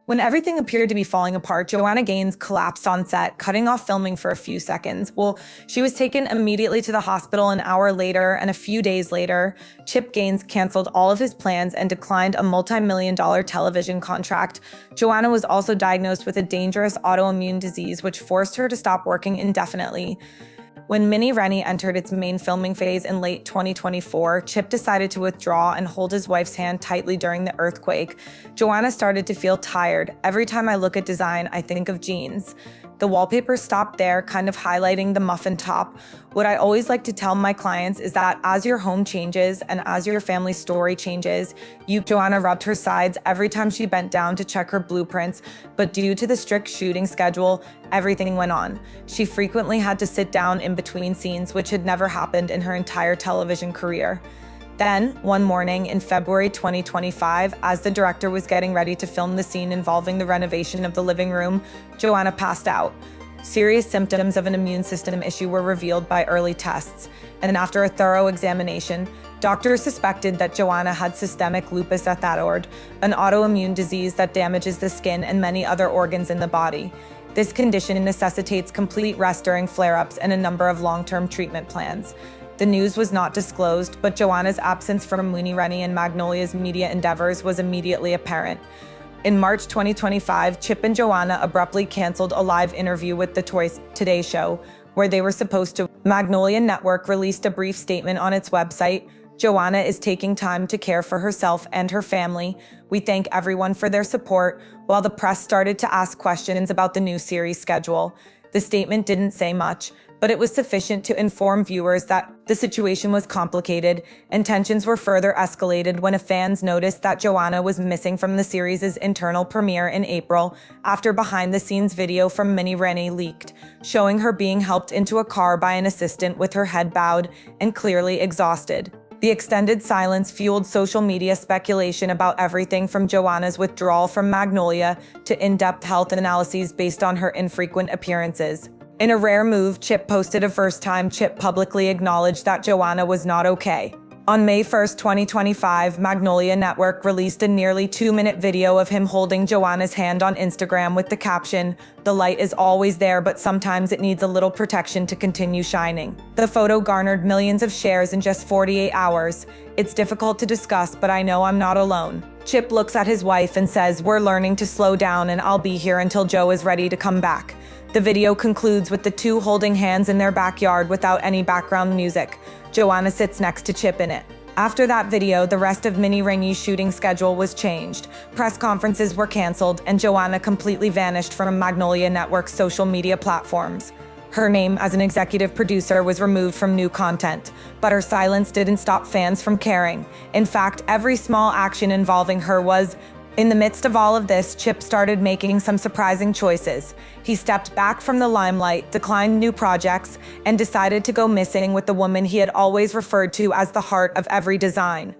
When everything appeared to be falling apart, Joanna Gaines collapsed on set, cutting off filming for a few seconds. She was taken immediately to the hospital an hour later, and a few days later, Chip Gaines canceled all of his plans and declined a multi-million-dollar television contract. Joanna was also diagnosed with a dangerous autoimmune disease, which forced her to stop working indefinitely. When Mini Rennie entered its main filming phase in late 2024, Chip decided to withdraw and hold his wife's hand tightly during the earthquake. Joanna started to feel tired. Every time I look at design, I think of jeans. The wallpaper stopped there, kind of highlighting the muffin top. What I always like to tell my clients is that as your home changes and as your family story changes, Joanna rubbed her sides every time she bent down to check her blueprints, but due to the strict shooting schedule, everything went on. She frequently had to sit down in between scenes, which had never happened in her entire television career. Then, one morning in February 2025, as the director was getting ready to film the scene involving the renovation of the living room, Joanna passed out. Serious symptoms of an immune system issue were revealed by early tests, and after a thorough examination, doctors suspected that Joanna had systemic lupus erythematosus, an autoimmune disease that damages the skin and many other organs in the body. This condition necessitates complete rest during flare-ups and a number of long-term treatment plans. The news was not disclosed, but Joanna's absence from Mini Rennie and Magnolia's media endeavors was immediately apparent. In March 2025, Chip and Joanna abruptly canceled a live interview with the Today Show, where they were supposed to. Magnolia Network released a brief statement on its website. Joanna is taking time to care for herself and her family. We thank everyone for their support, while the press started to ask questions about the new series schedule. The statement didn't say much, but it was sufficient to inform viewers that the situation was complicated, and tensions were further escalated when fans noticed that Joanna was missing from the series' internal premiere in April after behind-the-scenes video from Mini Rennie leaked, showing her being helped into a car by an assistant with her head bowed and clearly exhausted. The extended silence fueled social media speculation about everything from Joanna's withdrawal from Magnolia to in-depth health analyses based on her infrequent appearances. In a rare move, Chip posted a first-time Chip publicly acknowledged that Joanna was not okay. On May 1, 2025, Magnolia Network released a nearly 2-minute video of him holding Joanna's hand on Instagram with the caption, "The light is always there, but sometimes it needs a little protection to continue shining." The photo garnered millions of shares in just 48 hours. "It's difficult to discuss, but I know I'm not alone." Chip looks at his wife and says, "We're learning to slow down, and I'll be here until Joe is ready to come back." The video concludes with the two holding hands in their backyard without any background music. Joanna sits next to Chip in it. After that video, the rest of Mini Rennie's shooting schedule was changed. Press conferences were canceled, and Joanna completely vanished from Magnolia Network's social media platforms. Her name as an executive producer was removed from new content, but her silence didn't stop fans from caring. In fact, every small action involving her was. In the midst of all of this, Chip started making some surprising choices. He stepped back from the limelight, declined new projects, and decided to go missing with the woman he had always referred to as the heart of every design.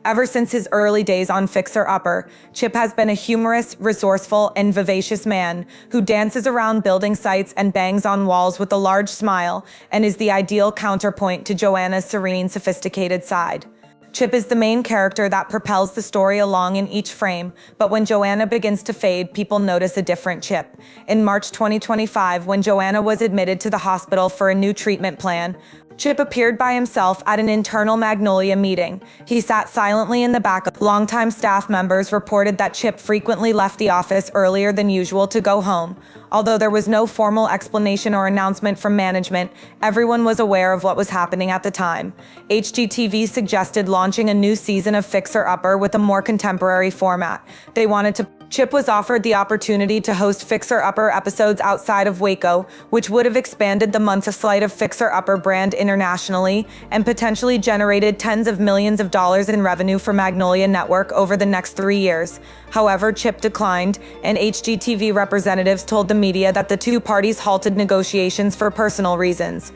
Ever since his early days on Fixer Upper, Chip has been a humorous, resourceful, and vivacious man who dances around building sites and bangs on walls with a large smile and is the ideal counterpoint to Joanna's serene, sophisticated side. Chip is the main character that propels the story along in each frame, but when Joanna begins to fade, people notice a different Chip. In March 2025, when Joanna was admitted to the hospital for a new treatment plan, Chip appeared by himself at an internal Magnolia meeting. He sat silently in the back. Longtime staff members reported that Chip frequently left the office earlier than usual to go home. Although there was no formal explanation or announcement from management, everyone was aware of what was happening at the time. HGTV suggested launching a new season of Fixer Upper with a more contemporary format. Chip was offered the opportunity to host Fixer Upper episodes outside of Waco, which would have expanded the month's slate of Fixer Upper brand internationally and potentially generated tens of millions of dollars in revenue for Magnolia Network over the next 3 years. However, Chip declined, and HGTV representatives told the media that the two parties halted negotiations for personal reasons.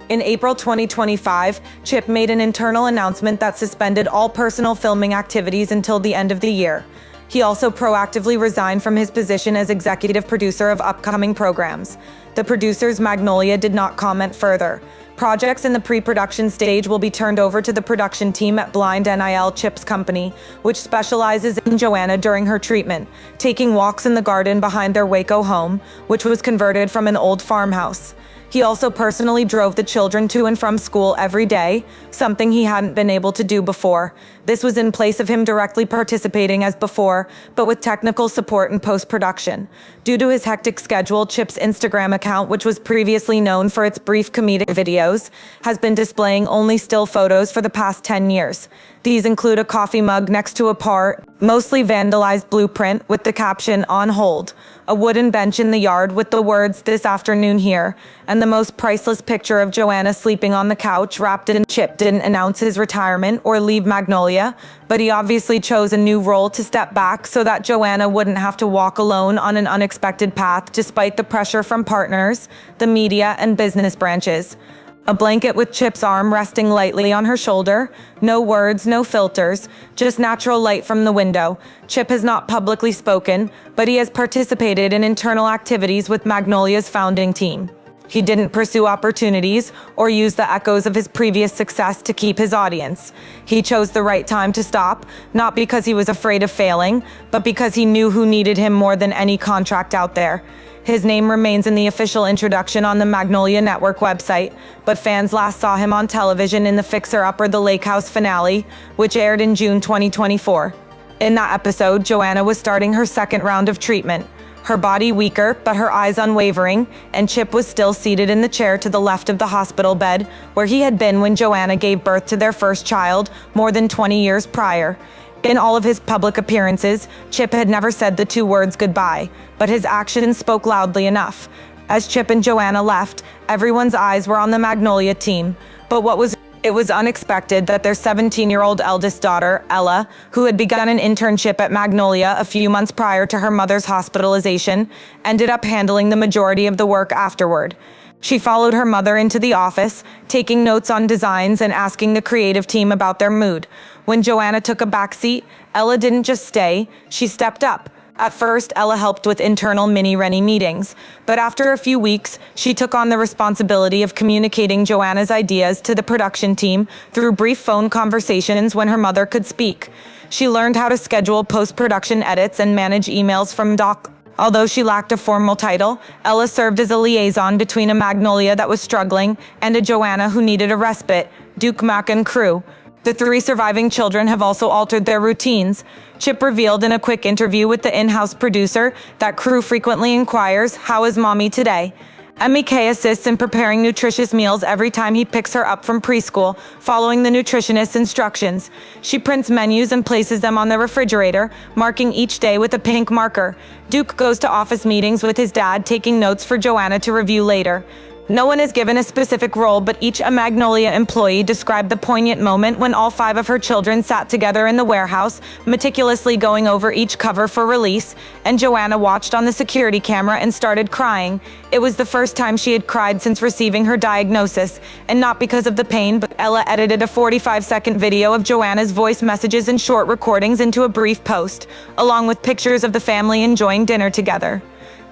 In April 2025, Chip made an internal announcement that suspended all personal filming activities until the end of the year. He also proactively resigned from his position as executive producer of upcoming programs. The producers Magnolia did not comment further. Projects in the pre-production stage will be turned over to the production team at Blind NIL Chip's company, which specializes in Joanna during her treatment, taking walks in the garden behind their Waco home, which was converted from an old farmhouse. He also personally drove the children to and from school every day, something he hadn't been able to do before. This was in place of him directly participating as before, but with technical support and post-production. Due to his hectic schedule, Chip's Instagram account, which was previously known for its brief comedic videos, has been displaying only still photos for the past 10 years. These include a coffee mug next to a mostly vandalized blueprint with the caption "On hold," a wooden bench in the yard with the words "This afternoon here," and the most priceless picture of Joanna sleeping on the couch wrapped in. Chip didn't announce his retirement or leave Magnolia, but he obviously chose a new role to step back so that Joanna wouldn't have to walk alone on an unexpected path despite the pressure from partners, the media, and business branches. A blanket with Chip's arm resting lightly on her shoulder. No words, no filters, just natural light from the window. Chip has not publicly spoken, but he has participated in internal activities with Magnolia's founding team. He didn't pursue opportunities or use the echoes of his previous success to keep his audience. He chose the right time to stop, not because he was afraid of failing, but because he knew who needed him more than any contract out there. His name remains in the official introduction on the Magnolia Network website, but fans last saw him on television in the Fixer Upper The Lake House finale, which aired in June 2024. In that episode, Joanna was starting her second round of treatment. Her body weaker, but her eyes unwavering, and Chip was still seated in the chair to the left of the hospital bed, where he had been when Joanna gave birth to their first child, more than 20 years prior. In all of his public appearances, Chip had never said the two words goodbye, but his actions spoke loudly enough. As Chip and Joanna left, everyone's eyes were on the Magnolia team, but it was unexpected that their 17-year-old eldest daughter, Ella, who had begun an internship at Magnolia a few months prior to her mother's hospitalization, ended up handling the majority of the work afterward. She followed her mother into the office, taking notes on designs and asking the creative team about their mood. When Joanna took a backseat, Ella didn't just stay, she stepped up. At first, Ella helped with internal mini-Rennie meetings, but after a few weeks, she took on the responsibility of communicating Joanna's ideas to the production team through brief phone conversations when her mother could speak. She learned how to schedule post-production edits and manage emails from Doc. Although she lacked a formal title, Ella served as a liaison between a Magnolia that was struggling and a Joanna who needed a respite, Duke Mac and crew. The three surviving children have also altered their routines. Chip revealed in a quick interview with the in-house producer that crew frequently inquires, "How is mommy today?" MEK assists in preparing nutritious meals every time he picks her up from preschool, following the nutritionist's instructions. She prints menus and places them on the refrigerator, marking each day with a pink marker. Duke goes to office meetings with his dad, taking notes for Joanna to review later. No one is given a specific role, but each Magnolia employee described the poignant moment when all 5 of her children sat together in the warehouse, meticulously going over each cover for release, and Joanna watched on the security camera and started crying. It was the first time she had cried since receiving her diagnosis, and not because of the pain, but Ella edited a 45-second video of Joanna's voice messages and short recordings into a brief post, along with pictures of the family enjoying dinner together.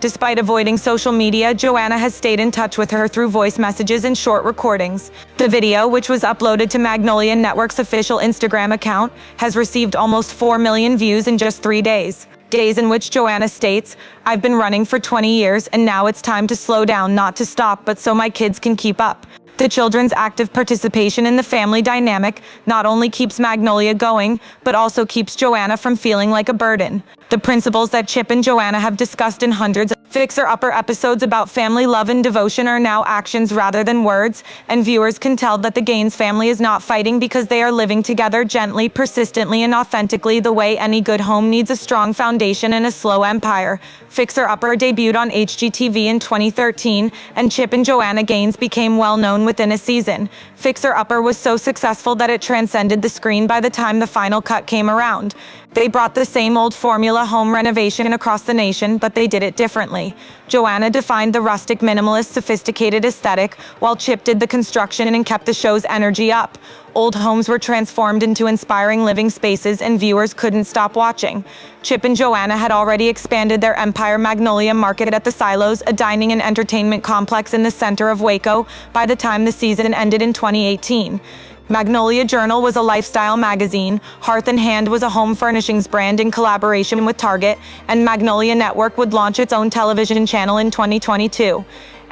Despite avoiding social media, Joanna has stayed in touch with her through voice messages and short recordings. The video, which was uploaded to Magnolia Network's official Instagram account, has received almost 4 million views in just 3 days. Days in which Joanna states, "I've been running for 20 years and now it's time to slow down, not to stop, but so my kids can keep up." The children's active participation in the family dynamic not only keeps Magnolia going, but also keeps Joanna from feeling like a burden. The principles that Chip and Joanna have discussed in hundreds of Fixer-Upper episodes about family love and devotion are now actions rather than words, and viewers can tell that the Gaines family is not fighting because they are living together gently, persistently, and authentically the way any good home needs a strong foundation and a slow empire. Fixer-Upper debuted on HGTV in 2013, and Chip and Joanna Gaines became well-known within a season. Fixer-Upper was so successful that it transcended the screen by the time the final cut came around. They brought the same old formula home renovation across the nation, but they did it differently. Joanna defined the rustic, minimalist, sophisticated aesthetic, while Chip did the construction and kept the show's energy up. Old homes were transformed into inspiring living spaces, and viewers couldn't stop watching. Chip and Joanna had already expanded their empire. Magnolia marketed at the Silos, a dining and entertainment complex in the center of Waco, by the time the season ended in 2018. Magnolia Journal was a lifestyle magazine, Hearth and Hand was a home furnishings brand in collaboration with Target, and Magnolia Network would launch its own television channel in 2022.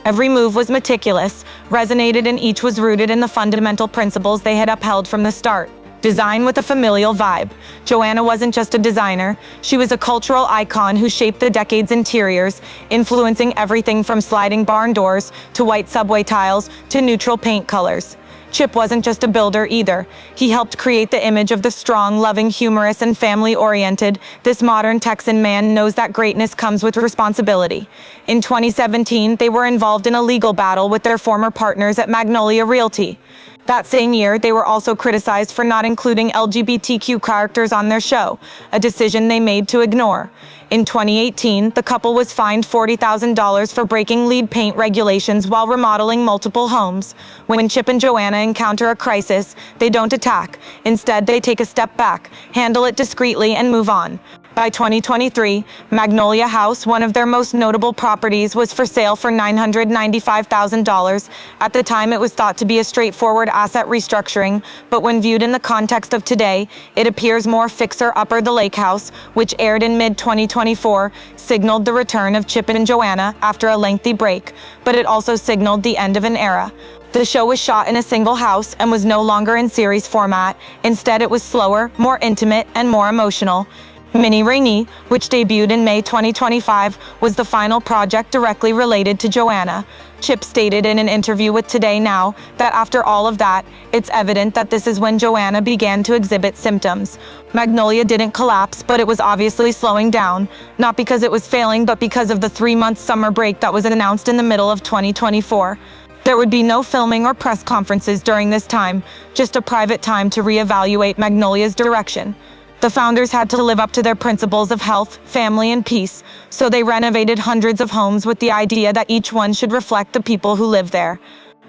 Every move was meticulous, resonated, and each was rooted in the fundamental principles they had upheld from the start. Design with a familial vibe. Joanna wasn't just a designer, she was a cultural icon who shaped the decade's interiors, influencing everything from sliding barn doors to white subway tiles to neutral paint colors. Chip wasn't just a builder either. He helped create the image of the strong, loving, humorous, and family-oriented. This modern Texan man knows that greatness comes with responsibility. In 2017, they were involved in a legal battle with their former partners at Magnolia Realty. That same year, they were also criticized for not including LGBTQ characters on their show, a decision they made to ignore. In 2018, the couple was fined $40,000 for breaking lead paint regulations while remodeling multiple homes. When Chip and Joanna encounter a crisis, they don't attack. Instead, they take a step back, handle it discreetly, and move on. By 2023, Magnolia House, one of their most notable properties, was for sale for $995,000. At the time, it was thought to be a straightforward asset restructuring, but when viewed in the context of today, it appears more fixer-upper. The Lake House, which aired in mid-2024, signaled the return of Chip and Joanna after a lengthy break, but it also signaled the end of an era. The show was shot in a single house and was no longer in series format. Instead, it was slower, more intimate, and more emotional. Mini Rainey, which debuted in May 2025, was the final project directly related to Joanna. Chip stated in an interview with Today Now that after all of that, it's evident that this is when Joanna began to exhibit symptoms. Magnolia didn't collapse, but it was obviously slowing down, not because it was failing, but because of the 3-month summer break that was announced in the middle of 2024. There would be no filming or press conferences during this time, just a private time to reevaluate Magnolia's direction. The founders had to live up to their principles of health, family, and peace, so they renovated hundreds of homes with the idea that each one should reflect the people who live there.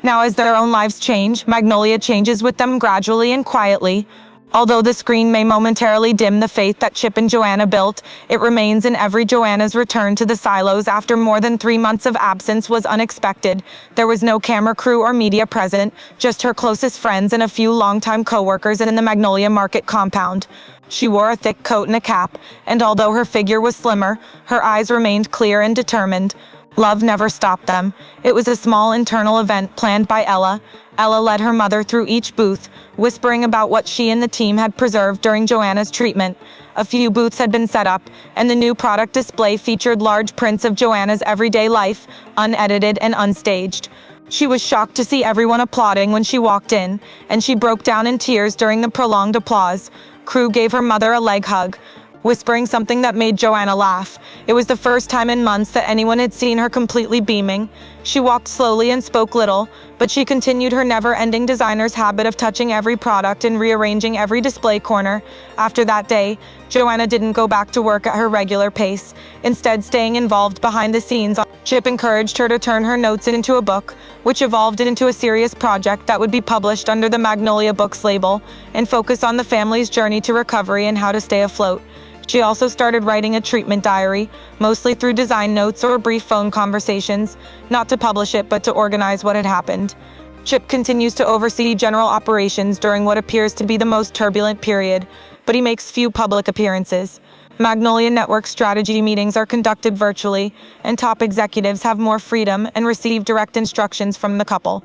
Now, as their own lives change, Magnolia changes with them gradually and quietly. Although the screen may momentarily dim the faith that Chip and Joanna built, it remains in every. Joanna's return to the Silos after more than 3 months of absence was unexpected. There was no camera crew or media present, just her closest friends and a few longtime co-workers in the Magnolia Market compound. She wore a thick coat and a cap, and although her figure was slimmer, her eyes remained clear and determined. Love never stopped them. It was a small internal event planned by Ella. Ella led her mother through each booth, whispering about what she and the team had preserved during Joanna's treatment. A few booths had been set up, and the new product display featured large prints of Joanna's everyday life, unedited and unstaged. She was shocked to see everyone applauding when she walked in, and she broke down in tears during the prolonged applause. Crew gave her mother a leg hug, whispering something that made Joanna laugh. It was the first time in months that anyone had seen her completely beaming. She walked slowly and spoke little, but she continued her never-ending designer's habit of touching every product and rearranging every display corner. After that day, Joanna didn't go back to work at her regular pace, instead staying involved behind the scenes. Chip encouraged her to turn her notes into a book, which evolved into a serious project that would be published under the Magnolia Books label and focus on the family's journey to recovery and how to stay afloat. She also started writing a treatment diary, mostly through design notes or brief phone conversations, not to publish it but to organize what had happened. Chip continues to oversee general operations during what appears to be the most turbulent period, but he makes few public appearances. Magnolia Network strategy meetings are conducted virtually, and top executives have more freedom and receive direct instructions from the couple.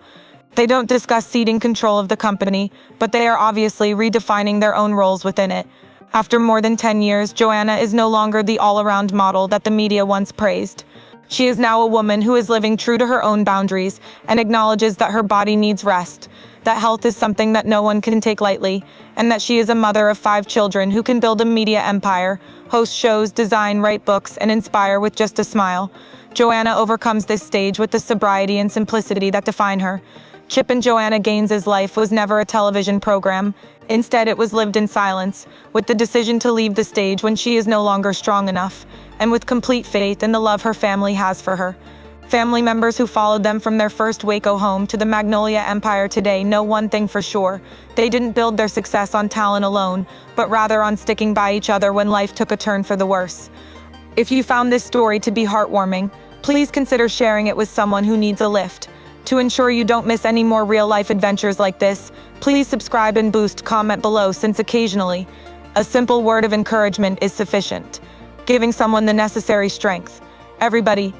They don't discuss ceding control of the company, but they are obviously redefining their own roles within it. After more than 10 years, Joanna is no longer the all-around model that the media once praised. She is now a woman who is living true to her own boundaries and acknowledges that her body needs rest, that health is something that no one can take lightly, and that she is a mother of 5 children who can build a media empire, host shows, design, write books, and inspire with just a smile. Joanna overcomes this stage with the sobriety and simplicity that define her. Chip and Joanna Gaines' life was never a television program. Instead, it was lived in silence, with the decision to leave the stage when she is no longer strong enough, and with complete faith in the love her family has for her. Family members who followed them from their first Waco home to the Magnolia Empire today know one thing for sure. They didn't build their success on talent alone, but rather on sticking by each other when life took a turn for the worse. If you found this story to be heartwarming, please consider sharing it with someone who needs a lift. To ensure you don't miss any more real-life adventures like this, please subscribe and comment below, since occasionally, a simple word of encouragement is sufficient, giving someone the necessary strength. Everybody,